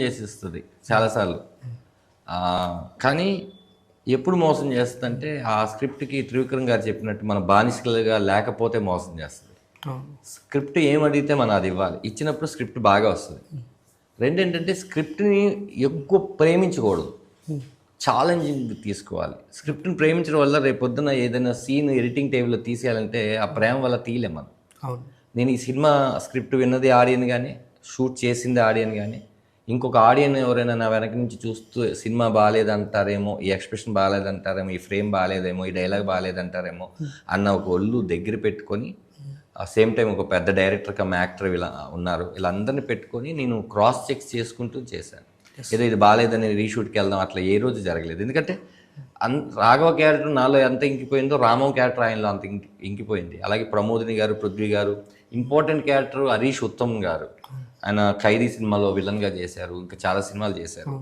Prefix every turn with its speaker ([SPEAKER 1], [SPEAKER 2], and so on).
[SPEAKER 1] చేసిస్తుంది చాలాసార్లు. కానీ ఎప్పుడు మోసం చేస్తుందంటే ఆ స్క్రిప్ట్కి త్రివిక్రమ్ గారు చెప్పినట్టు మన బానిసలుగా లేకపోతే మోసం చేస్తుంది. స్క్రిప్ట్ ఏమడిగితే మనం అది ఇవ్వాలి, ఇచ్చినప్పుడు స్క్రిప్ట్ బాగా వస్తుంది. రెండేంటంటే స్క్రిప్ట్ని ఎక్కువ ప్రేమించకూడదు, ఛాలెంజింగ్ తీసుకోవాలి. స్క్రిప్ట్ని ప్రేమించడం వల్ల రేపు పొద్దున ఏదైనా సీన్ ఎడిటింగ్ టేబుల్లో తీసేయాలంటే ఆ ప్రేమ వల్ల తీయలేం మనం. నేను ఈ సినిమా స్క్రిప్ట్ విన్నది ఆడియన్ కానీ, షూట్ చేసింది ఆడియన్ కానీ, ఇంకొక ఆడియన్ ఎవరైనా నా వెనక నుంచి చూస్తూ సినిమా బాగాలేదంటారేమో, ఈ ఎక్స్ప్రెషన్ బాగాలేదంటారేమో, ఈ ఫ్రేమ్ బాగాలేదేమో, ఈ డైలాగ్ బాగాలేదంటారేమో అన్న ఒక ఒళ్ళు దగ్గర పెట్టుకొని, ఆ సేమ్ టైం ఒక పెద్ద డైరెక్టర్ కమ్ యాక్టర్ ఇలా ఉన్నారు, వీళ్ళందరినీ పెట్టుకొని నేను క్రాస్ చెక్స్ చేసుకుంటూ చేశాను. ఏదో ఇది బాగాలేదని రీషూట్కి వెళ్దాం అట్లా ఏ రోజు జరగలేదు. ఎందుకంటే రాఘవ క్యారెక్టర్ నాలో ఎంత ఇంకిపోయిందో రామం క్యారెక్టర్ ఆయనలో అంత ఇంకిపోయింది. అలాగే ప్రమోదిని గారు, పృథ్వీ గారు, ఇంపార్టెంట్ క్యారెక్టర్ హరీష్ ఉత్తమ్ గారు, ఆయన ఖైదీ సినిమాలో విలన్గా చేశారు, ఇంకా చాలా సినిమాలు చేశారు.